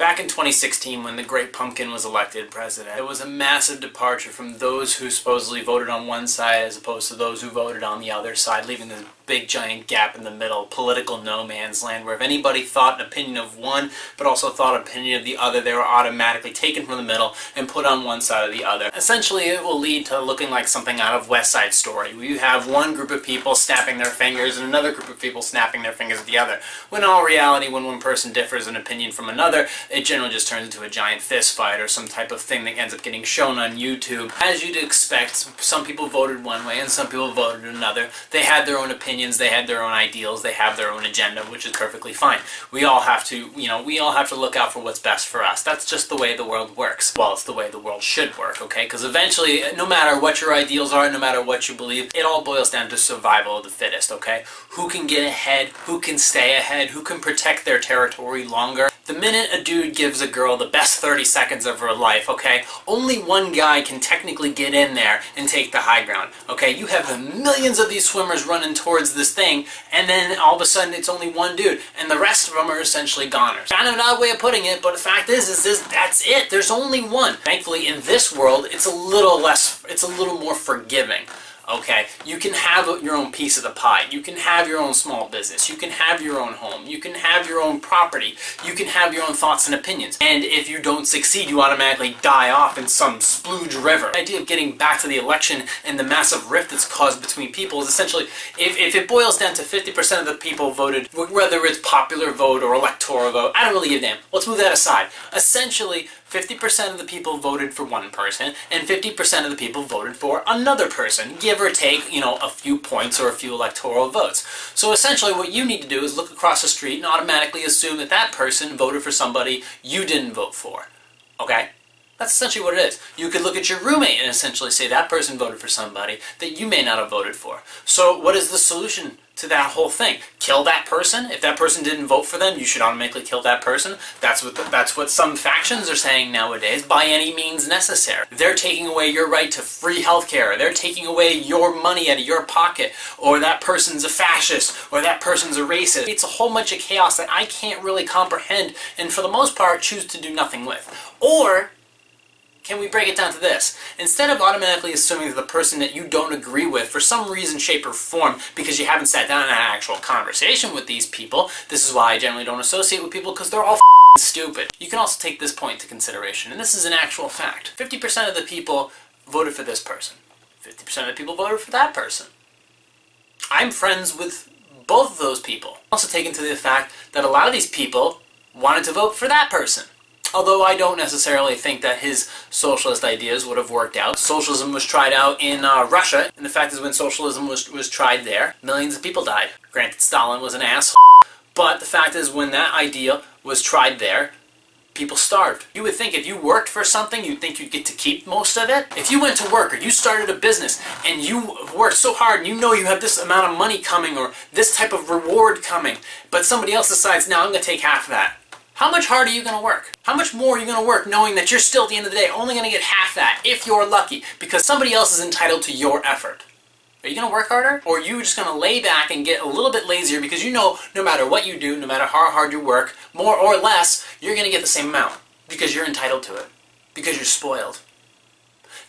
Back in 2016, when the Great Pumpkin was elected president, it was a massive departure from those who supposedly voted on one side as opposed to those who voted on the other side, leaving this big giant gap in the middle, political no man's land, where if anybody thought an opinion of one, but also thought an opinion of the other, they were automatically taken from the middle and put on one side or the other. Essentially, it will lead to looking like something out of West Side Story, where you have one group of people snapping their fingers and another group of people snapping their fingers at the other. When in all reality, when one person differs an opinion from another, it generally just turns into a giant fist fight or some type of thing that ends up getting shown on YouTube. As you'd expect, some people voted one way and some people voted another. They had their own opinions, they had their own ideals, they have their own agenda, which is perfectly fine. We all have to, we all have to look out for what's best for us. That's just the way the world works. Well, it's the way the world should work, okay? Because eventually, no matter what your ideals are, no matter what you believe, it all boils down to survival of the fittest, okay? Who can get ahead, who can stay ahead, who can protect their territory longer. The minute a dude gives a girl the best 30 seconds of her life, okay, only one guy can technically get in there and take the high ground, okay? You have the millions of these swimmers running towards this thing, and then all of a sudden it's only one dude, and the rest of them are essentially goners. Kind of an odd way of putting it, but the fact is that's it. There's only one. Thankfully, in this world, it's a little more forgiving. Okay, you can have your own piece of the pie. You can have your own small business. You can have your own home. You can have your own property. You can have your own thoughts and opinions. And if you don't succeed, you automatically die off in some splooge river. The idea of getting back to the election and the massive rift that's caused between people is essentially, if it boils down to 50% of the people voted, whether it's popular vote or electoral vote, I don't really give a damn. Let's move that aside. Essentially, 50% of the people voted for one person, and 50% of the people voted for another person, give or take, a few points or a few electoral votes. So essentially what you need to do is look across the street and automatically assume that that person voted for somebody you didn't vote for. Okay? That's essentially what it is. You could look at your roommate and essentially say that person voted for somebody that you may not have voted for. So what is the solution to that whole thing? Kill that person? If that person didn't vote for them, you should automatically kill that person? That's what some factions are saying nowadays, by any means necessary. They're taking away your right to free healthcare. They're taking away your money out of your pocket. Or that person's a fascist. Or that person's a racist. It's a whole bunch of chaos that I can't really comprehend and for the most part choose to do nothing with. Or can we break it down to this? Instead of automatically assuming that the person that you don't agree with for some reason, shape, or form, because you haven't sat down and had an actual conversation with these people, this is why I generally don't associate with people, because they're all stupid. You can also take this point into consideration, and this is an actual fact. 50% of the people voted for this person. 50% of the people voted for that person. I'm friends with both of those people. Also take into the fact that a lot of these people wanted to vote for that person. Although I don't necessarily think that his socialist ideas would have worked out. Socialism was tried out in Russia, and the fact is when socialism was tried there, millions of people died. Granted, Stalin was an asshole, but the fact is when that idea was tried there, people starved. You would think if you worked for something, you'd think you'd get to keep most of it. If you went to work or you started a business and you worked so hard and you know you have this amount of money coming or this type of reward coming, but somebody else decides, now I'm going to take half of that. How much harder are you going to work? How much more are you going to work knowing that you're still at the end of the day only going to get half that if you're lucky because somebody else is entitled to your effort? Are you going to work harder? Or are you just going to lay back and get a little bit lazier because you know no matter what you do, no matter how hard you work, more or less, you're going to get the same amount because you're entitled to it, because you're spoiled.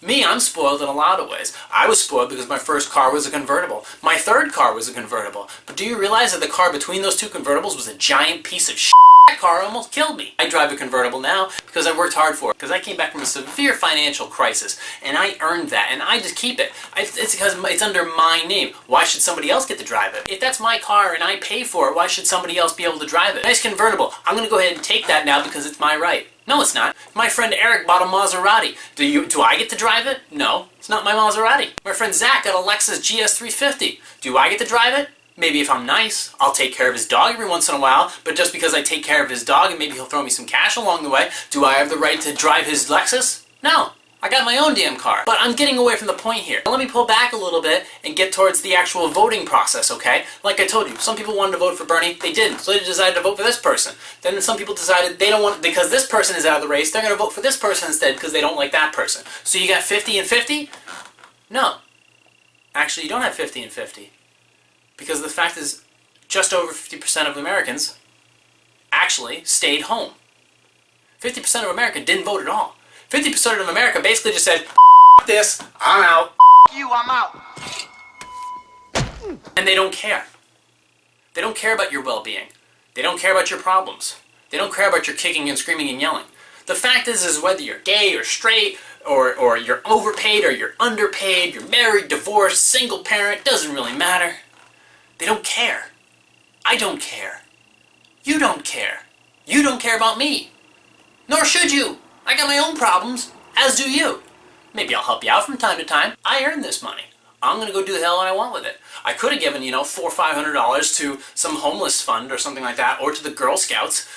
Me, I'm spoiled in a lot of ways. I was spoiled because my first car was a convertible. My third car was a convertible. But do you realize that the car between those two convertibles was a giant piece of shit? That car almost killed me. I drive a convertible now because I worked hard for it. Because I came back from a severe financial crisis and I earned that and I just keep it. It's because it's under my name. Why should somebody else get to drive it? If that's my car and I pay for it, why should somebody else be able to drive it? Nice convertible. I'm going to go ahead and take that now because it's my right. No, it's not. My friend Eric bought a Maserati. Do I get to drive it? No, it's not my Maserati. My friend Zach got a Lexus GS350. Do I get to drive it? Maybe if I'm nice, I'll take care of his dog every once in a while, but just because I take care of his dog and maybe he'll throw me some cash along the way, do I have the right to drive his Lexus? No. I got my own damn car. But I'm getting away from the point here. Let me pull back a little bit and get towards the actual voting process, okay? Like I told you, some people wanted to vote for Bernie, they didn't, so they decided to vote for this person. Then some people decided they don't want, because this person is out of the race, they're going to vote for this person instead because they don't like that person. So you got 50 and 50? No. Actually, you don't have 50 and 50. Because the fact is, just over 50% of Americans actually stayed home. 50% of America didn't vote at all. 50% of America basically just said, this, I'm out. You, I'm out. And they don't care. They don't care about your well-being. They don't care about your problems. They don't care about your kicking and screaming and yelling. The fact is whether you're gay or straight, or you're overpaid or you're underpaid, you're married, divorced, single parent, doesn't really matter. They don't care. I don't care. You don't care. You don't care about me. Nor should you. I got my own problems, as do you. Maybe I'll help you out from time to time. I earned this money. I'm going to go do the hell I want with it. I could have given, $400 or $500 to some homeless fund or something like that, or to the Girl Scouts,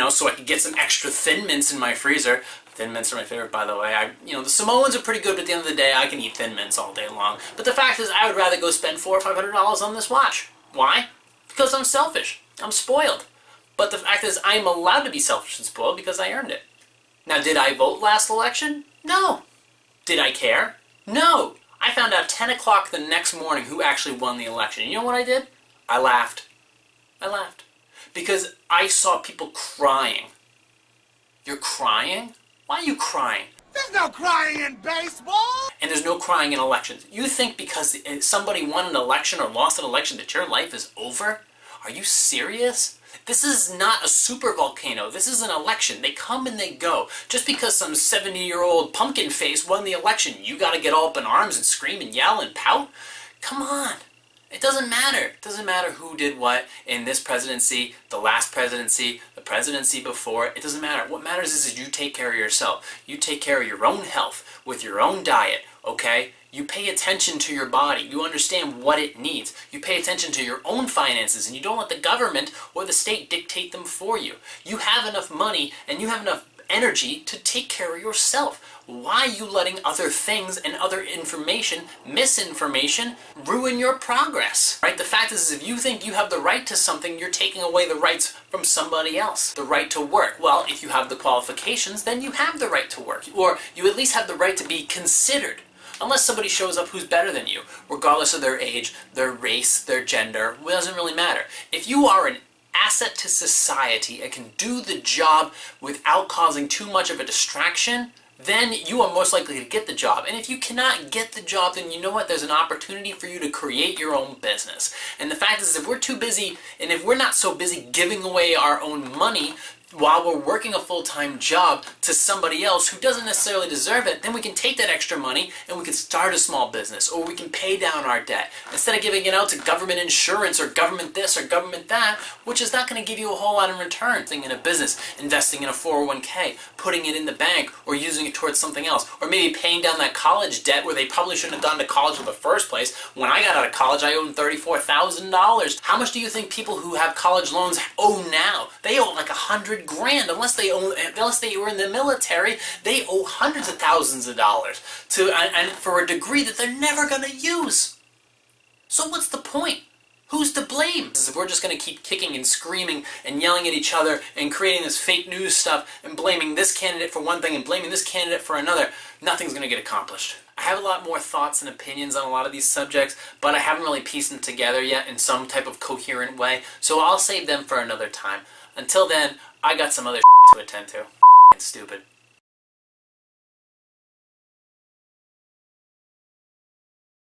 so I could get some extra Thin Mints in my freezer. Thin Mints are my favorite, by the way. The Samoans are pretty good, but at the end of the day, I can eat Thin Mints all day long. But the fact is, I would rather go spend $400 or $500 on this watch. Why? Because I'm selfish. I'm spoiled. But the fact is, I'm allowed to be selfish and spoiled because I earned it. Now, did I vote last election? No. Did I care? No. I found out 10 o'clock the next morning who actually won the election. You know what I did? I laughed. I laughed. Because I saw people crying. You're crying? Why are you crying? There's no crying in baseball! And there's no crying in elections. You think because somebody won an election or lost an election that your life is over? Are you serious? This is not a super volcano. This is an election. They come and they go. Just because some 70-year-old pumpkin face won the election, you gotta get all up in arms and scream and yell and pout? Come on. It doesn't matter. It doesn't matter who did what in this presidency, the last presidency, the presidency before. It doesn't matter. What matters is you take care of yourself. You take care of your own health with your own diet, okay? You pay attention to your body. You understand what it needs. You pay attention to your own finances, and you don't let the government or the state dictate them for you. You have enough money and you have enough energy to take care of yourself. Why are you letting other things and other information, misinformation, ruin your progress? Right? The fact is if you think you have the right to something, you're taking away the rights from somebody else. The right to work. Well, if you have the qualifications, then you have the right to work. Or you at least have the right to be considered. Unless somebody shows up who's better than you, regardless of their age, their race, their gender, it doesn't really matter. If you are an asset to society and can do the job without causing too much of a distraction, then you are most likely to get the job. And if you cannot get the job, then you know what? There's an opportunity for you to create your own business. And the fact is, if we're too busy, and if we're not so busy giving away our own money while we're working a full-time job to somebody else who doesn't necessarily deserve it, then we can take that extra money and we can start a small business, or we can pay down our debt. Instead of giving it out to government insurance or government this or government that, which is not going to give you a whole lot in return. Investing in a business, investing in a 401k, putting it in the bank, or using it towards something else. Or maybe paying down that college debt where they probably shouldn't have gone to college in the first place. When I got out of college, I owed $34,000. How much do you think people who have college loans owe now? They owe like $100,000. Unless they were in the military, they owe hundreds of thousands of dollars and for a degree that they're never going to use. So what's the point? Who's to blame? If we're just going to keep kicking and screaming and yelling at each other and creating this fake news stuff and blaming this candidate for one thing and blaming this candidate for another, nothing's going to get accomplished. I have a lot more thoughts and opinions on a lot of these subjects, but I haven't really pieced them together yet in some type of coherent way, so I'll save them for another time. Until then, I got some other to attend to. Stupid.